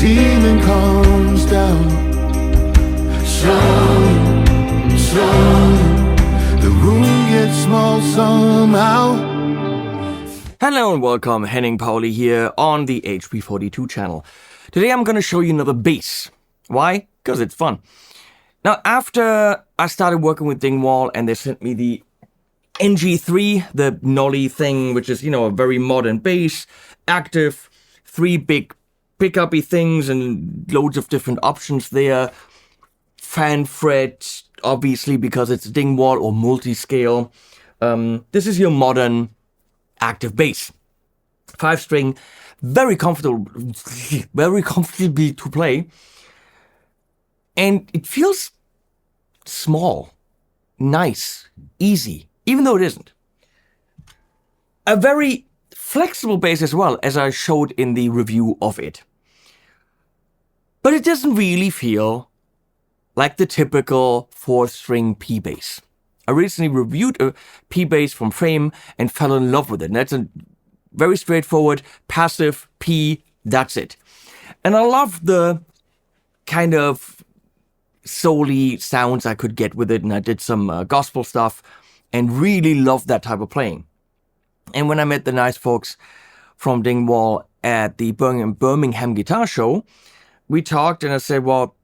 ceiling comes down. Slowly, the room gets small somehow. Hello and welcome, Henning Pauli here on the HP42 channel. Today I'm going to show you another bass. Why? Because it's fun. Now, after I started working with Dingwall and they sent me the NG3, the Nolly thing, which is, a very modern bass, active, 3 big pickup-y things and loads of different options there. Fan fret, obviously, because it's Dingwall or multi-scale. This is your modern active bass. 5-string, very comfortable to play. And it feels small, nice, easy, even though it isn't. A very flexible bass as well, as I showed in the review of it. But it doesn't really feel like the typical 4-string P bass. I recently reviewed a P bass from Frame and fell in love with it. And that's a very straightforward, passive P, that's it. And I love the kind of soul-y sounds I could get with it. And I did some gospel stuff and really loved that type of playing. And when I met the nice folks from Dingwall at the Birmingham Guitar Show, we talked and I said, well,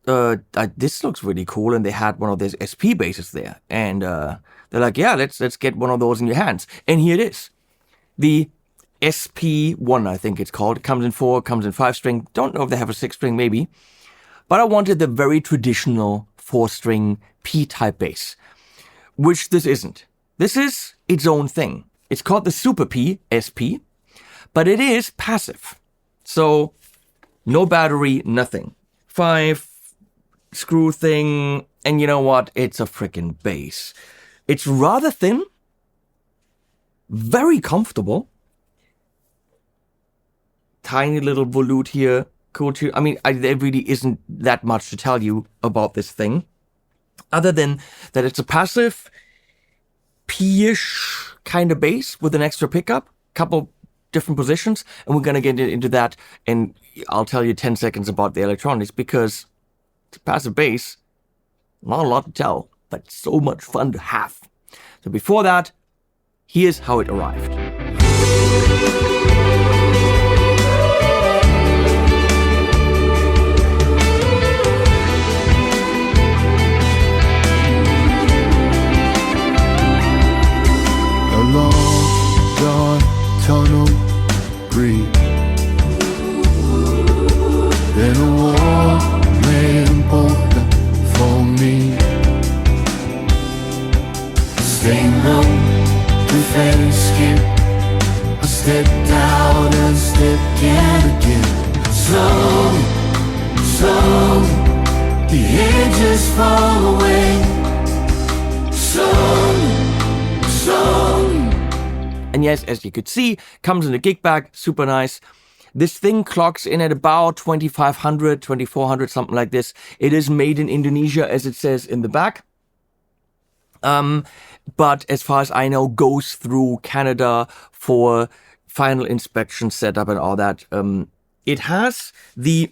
this looks really cool, and they had one of those SP basses there, and they're like, yeah, let's get one of those in your hands, and here it is, the SP1, I think it's called. It comes in 4, comes in 5-string. Don't know if they have a 6-string, maybe, but I wanted the very traditional 4-string P-type bass, which this isn't. This is its own thing. It's called the Super P, SP, but it is passive, so no battery, nothing. 5 screw thing, and you know what? It's a freaking bass. It's rather thin, very comfortable. Tiny little volute here, cool too. I mean, there really isn't that much to tell you about this thing, other than that it's a passive, P-ish kind of bass with an extra pickup, couple different positions, and we're gonna get into that, and I'll tell you 10 seconds about the electronics, because it's a passive bass, not a lot to tell, but so much fun to have. So before that, here's how it arrived. A long, dark tunnel breathe. Then a war important for me. Stay low to face it. I stepped out and stepped in again. Slowly, the edges fall away. Slowly. And yes, as you could see, comes in a gig bag, super nice. This thing clocks in at about 2,500, 2,400, something like this. It is made in Indonesia, as it says in the back. But as far as I know, goes through Canada for final inspection, setup, and all that. It has the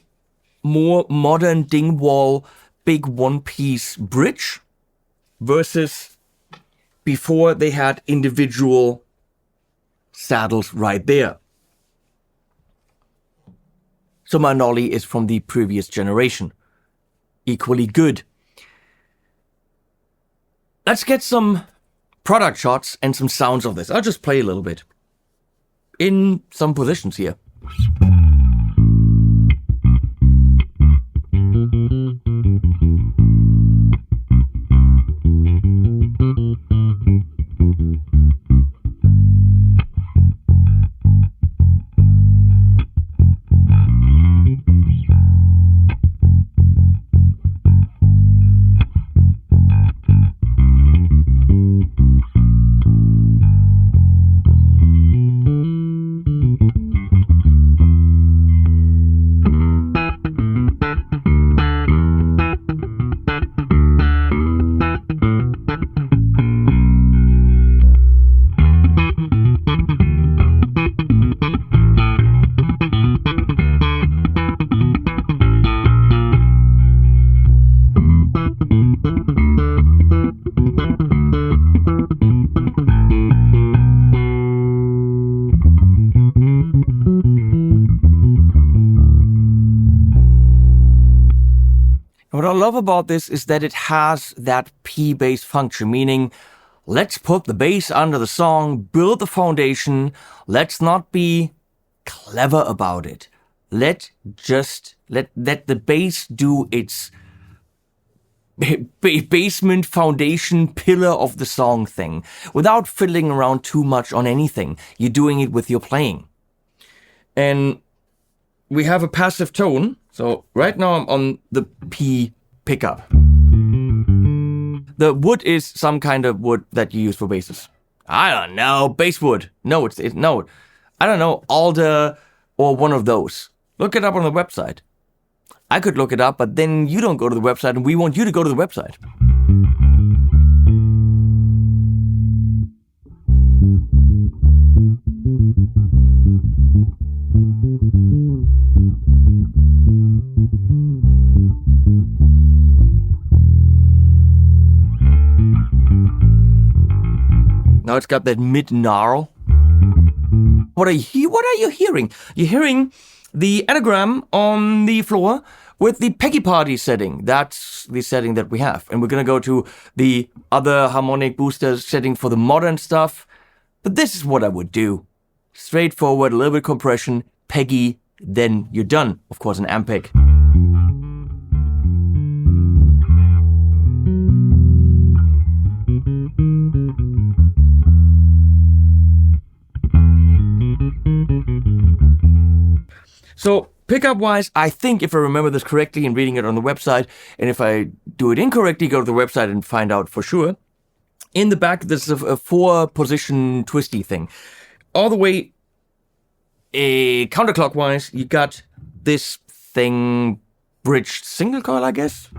more modern Dingwall big one-piece bridge versus before they had individual saddles right there. So my Nolly is from the previous generation. Equally good. Let's get some product shots and some sounds of this. I'll just play a little bit in some positions here. love about this is that it has that P bass function, meaning let's put the bass under the song, build the foundation. Let's not be clever about it. Let the bass do its basement foundation pillar of the song thing without fiddling around too much on anything. You're doing it with your playing. And we have a passive tone. So right now I'm on the P pickup. The wood is some kind of wood that you use for basses. I don't know, basswood. No, it's no. I don't know, alder or one of those. Look it up on the website. I could look it up, but then you don't go to the website and we want you to go to the website. Now it's got that mid-gnarl. What are you hearing? You're hearing the anagram on the floor with the Peggy Party setting. That's the setting that we have. And we're going to go to the other harmonic booster setting for the modern stuff. But this is what I would do. Straightforward, a little bit compression, Peggy, then you're done. Of course, an Ampeg. So pickup-wise, I think if I remember this correctly and reading it on the website, and if I do it incorrectly, go to the website and find out for sure. In the back, there's a 4-position twisty thing. All the way counterclockwise, you got this thing bridged single coil, I guess.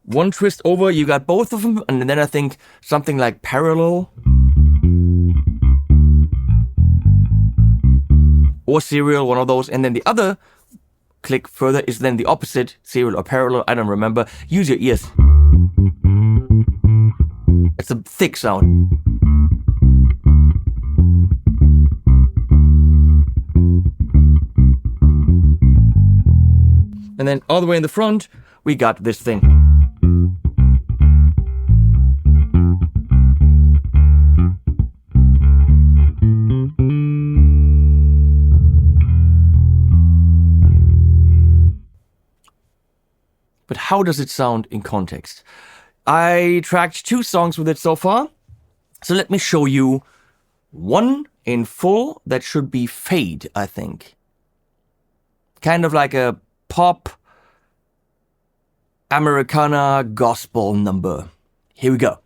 One twist over, you got both of them, and then I think something like parallel or serial, one of those, and then the other click further is then the opposite, serial or parallel, I don't remember. Use your ears. It's a thick sound. And then all the way in the front, we got this thing. But how does it sound in context? I tracked 2 songs with it so far. So let me show you one in full that should be fade, I think. Kind of like a pop Americana gospel number. Here we go.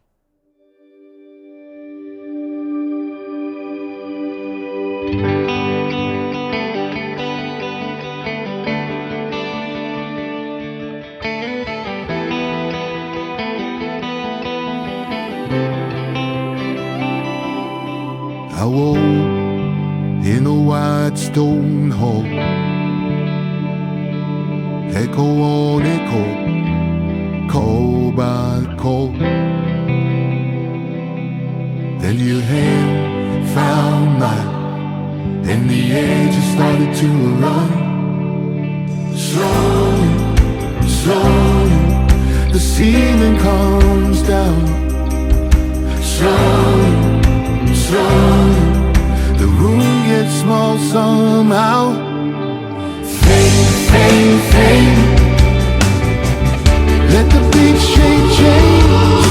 I woke in a white stone hall. Echo on echo, call by call. Then your hand found mine, and the edges started to run. Slowly, slowly, the ceiling comes down. Slowly, slowly, the room gets small somehow. Fade, fade, fade. Let the beat shake, change.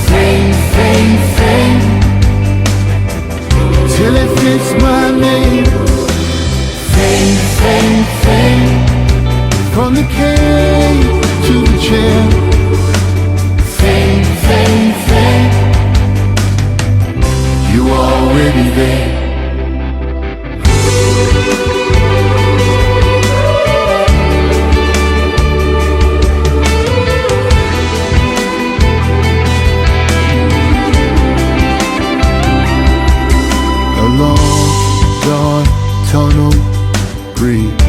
Fade, fade, fade, till it fits my name. Fade, fade, fade, from the cave to the chair. Fade, fade, fade, you already there. A long, dark tunnel breathe.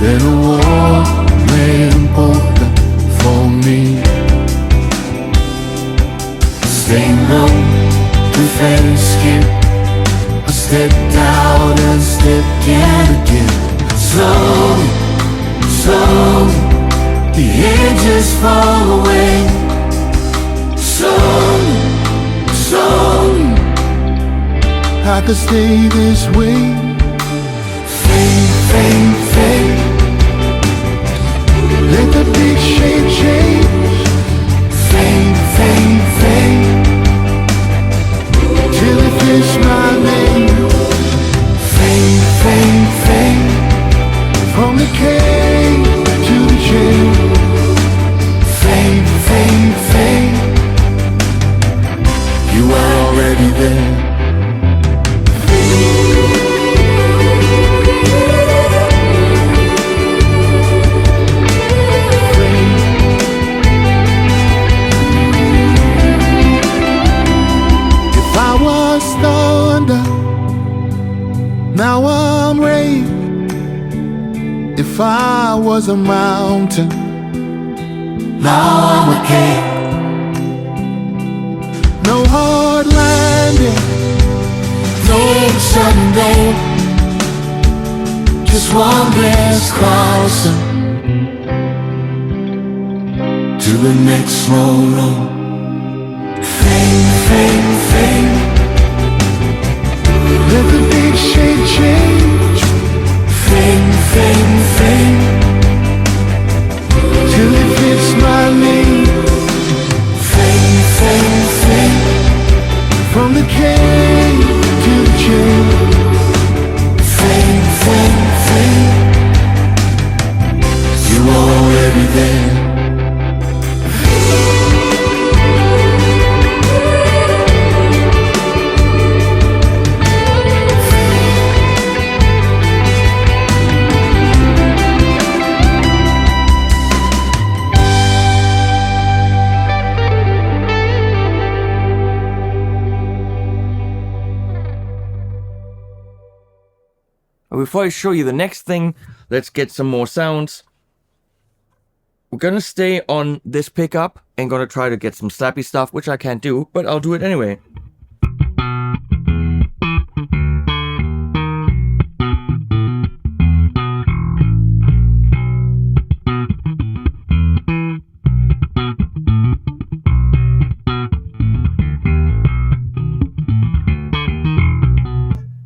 Then a warm man porter for me. Slowly, slowly, the edges fall away. Slowly, slowly, I could stay this way. Fade, fade, fade. Let the big shape change. Fade, fade, fade, till it fits my name. Fade, fade, fade, from the K to the J. Fade, fade, fade, you are already there. Thunder, now I'm rain. If I was a mountain, now I'm a cave. No hard landing, no sudden day, just one blessed crossing to the next small road. Fade, fade, fade. Let the big shape change. Fade, fade, fade, till it fits my name. Fade, fade, fade, from the K to the J. Fade, fade, fade, you are already there. Before I show you the next thing, let's get some more sounds. We're gonna stay on this pickup and gonna try to get some slappy stuff, which I can't do, but I'll do it anyway.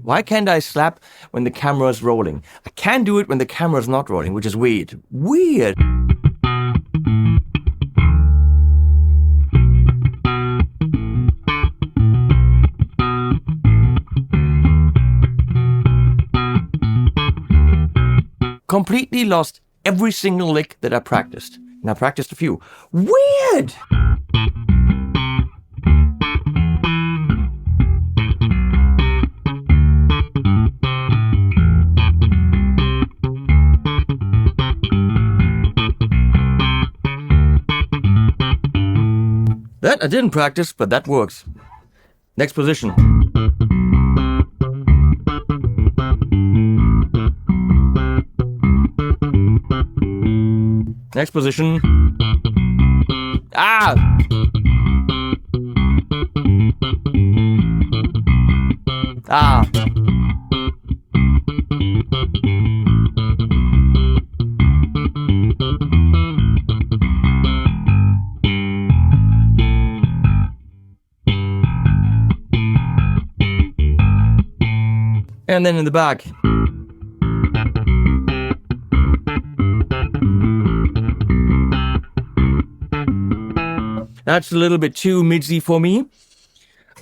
Why can't I slap when the camera's rolling? I can do it when the camera's not rolling, which is weird. Weird! Completely lost every single lick that I practiced. And I practiced a few. Weird! That I didn't practice, but that works. Next position. Next position. Ah! Ah! And then in the back. That's a little bit too midsy for me.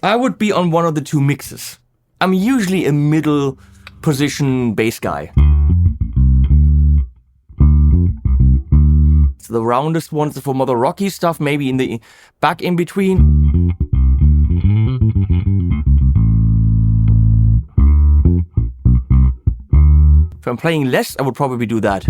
I would be on one of the two mixes. I'm usually a middle position bass guy. So the roundest ones for more the rocky stuff, maybe in the back in between. If I'm playing less, I would probably do that.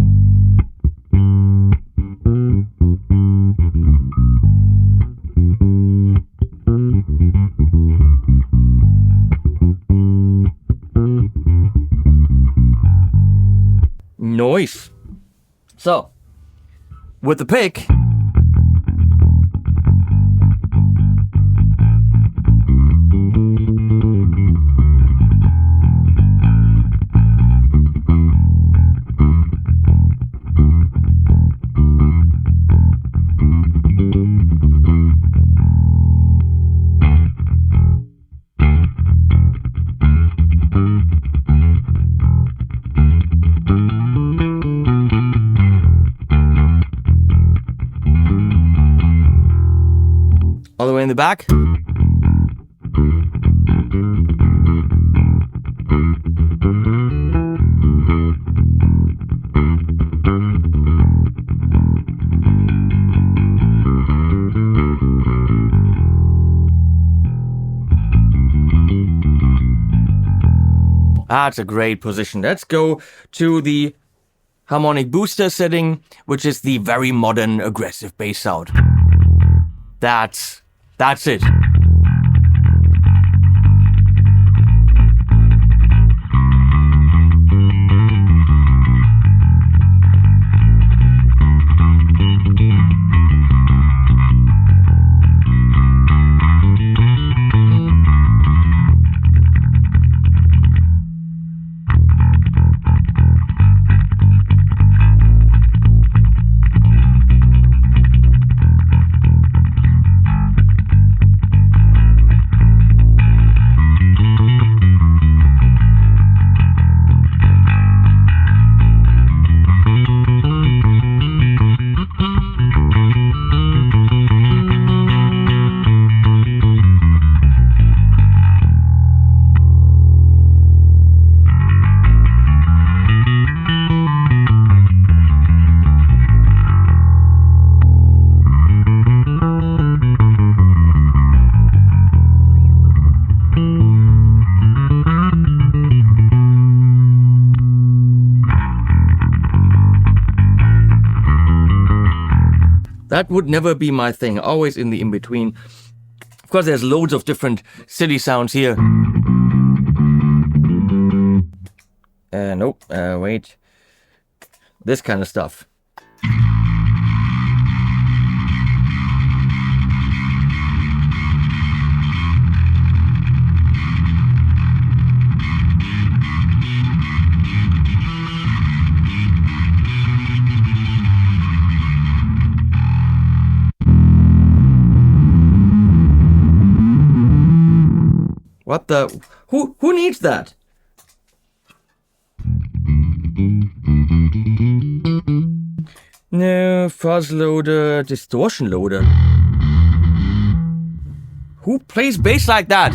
Nice. So, with the pick, back. That's a great position. Let's go to the harmonic booster setting, which is the very modern aggressive bass sound. That's it. That would never be my thing, always in the in-between. Of course, there's loads of different silly sounds here. Nope, wait. This kind of stuff. What the? Who needs that? No, fuzz loader, distortion loader. Who plays bass like that?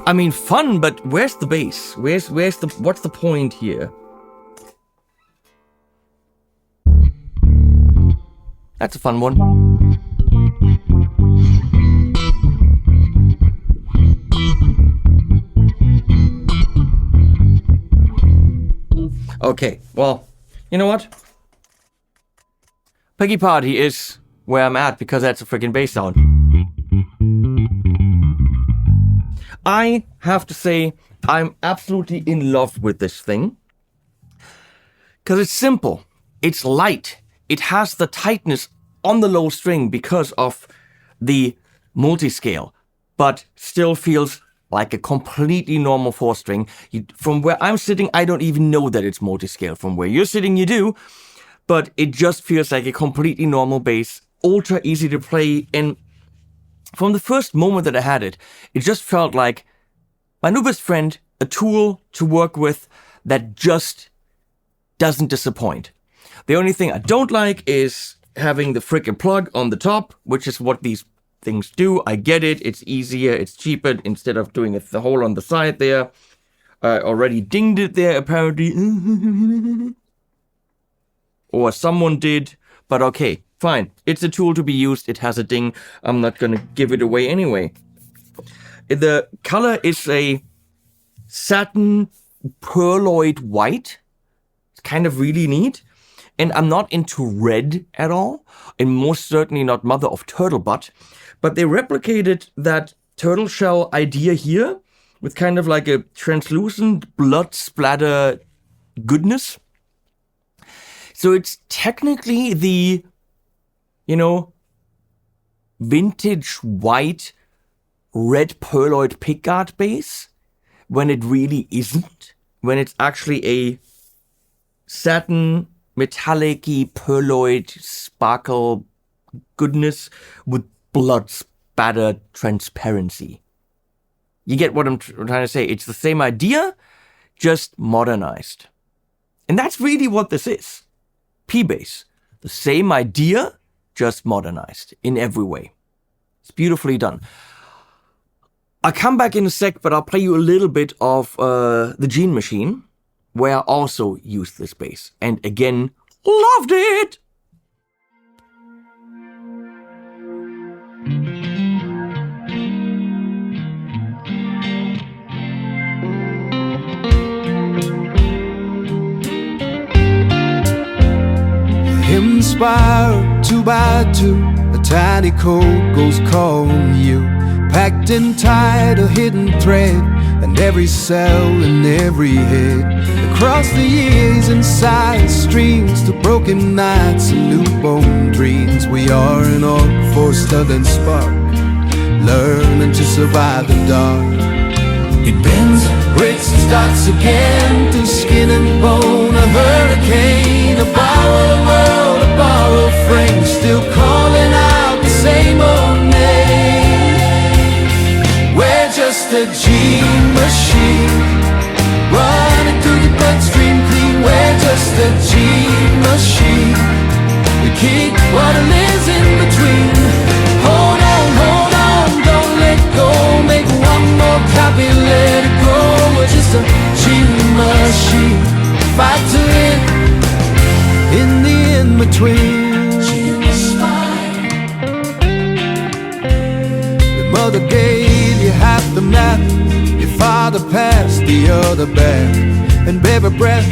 I mean, fun, but where's the bass? What's the point here? That's a fun one. Okay, well, you know what? Peggy Party is where I'm at because that's a freaking bass sound. I have to say, I'm absolutely in love with this thing. Because it's simple, it's light, it has the tightness on the low string because of the multi-scale, but still feels like a completely normal 4-string. From where I'm sitting, I don't even know that it's multi-scale. From where you're sitting, you do, but it just feels like a completely normal bass, ultra easy to play, and from the first moment that I had it, it just felt like my new best friend, a tool to work with that just doesn't disappoint. The only thing I don't like is having the frickin' plug on the top, which is what these things do. I get it, it's easier, it's cheaper, instead of doing the hole on the side there. I already dinged it there, apparently. Or someone did, but okay. Fine, it's a tool to be used, it has a ding, I'm not gonna give it away anyway. The color is a satin pearloid white. It's kind of really neat. and I'm not into red at all, and most certainly not mother of turtle butt, but they replicated that turtle shell idea here with kind of like a translucent blood splatter goodness. So it's technically the, vintage white red pearloid pickguard bass, when it really isn't, when it's actually a satin, metallic-y, pearloid, sparkle goodness with blood spattered transparency. You get what I'm trying to say? It's the same idea, just modernized. And that's really what this is. P-bass. The same idea, just modernized in every way. It's beautifully done. I'll come back in a sec, but I'll play you a little bit of the Gene Machine, where I also used this bass. And again, loved it! Inspired 2 by 2, a tiny code goes calling you. Packed in tight, a hidden thread, and every cell in every head. Across the years, inside streams, to broken nights and newborn dreams. We are an arc for studding spark, learning to survive the dark. It bends, breaks, and starts again, through skin and bone, a hurricane, a borrowed world, a borrowed frame, still calling out the same old name. We're just a gene machine, running through the bloodstream clean. We're just a gene machine, we keep what lives in between. Hold on, don't let go, make one more copy, let it go. We're just a gene machine, fight to win in the in-between. Your mother gave you half the map, your father passed the other back, and every breath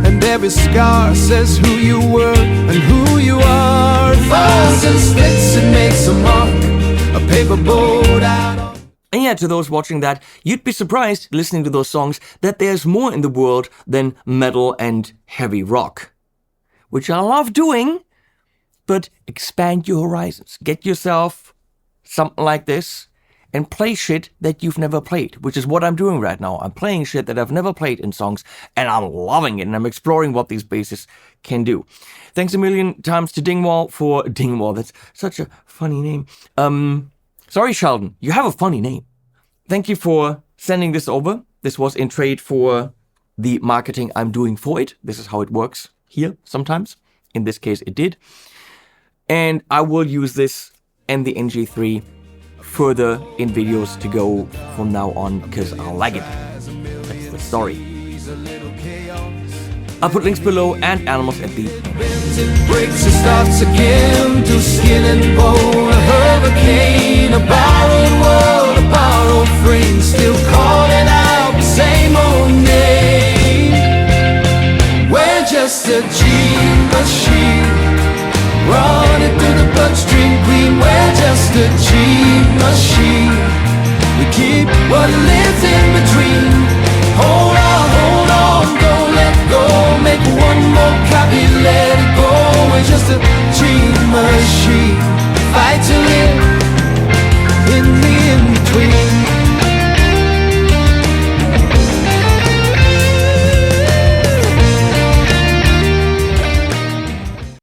and every scar says who you were and who you are. Falls and splits and makes a mark, a paper boat out on. And yeah, to those watching that, you'd be surprised, listening to those songs, that there's more in the world than metal and heavy rock. Which I love doing, but expand your horizons. Get yourself something like this, and play shit that you've never played, which is what I'm doing right now. I'm playing shit that I've never played in songs, and I'm loving it, and I'm exploring what these basses can do. Thanks a million times to Dingwall for... Dingwall, that's such a funny name. Sorry, Sheldon, you have a funny name. Thank you for sending this over. This was in trade for the marketing I'm doing for it. This is how it works here sometimes. In this case, it did. And I will use this and the NG3 further in videos to go from now on, because I like it. That's the story. I'll put links below and animals at the end. It breaks and starts again, through skin and bone, a hurricane, a borrowed world, a borrowed frame, still calling out the same old name. We're just a gene machine, running through the bloodstream clean. We're just a gene machine, we keep what lives in between. Hold on, don't let go, make one more copy, let it go. We're just a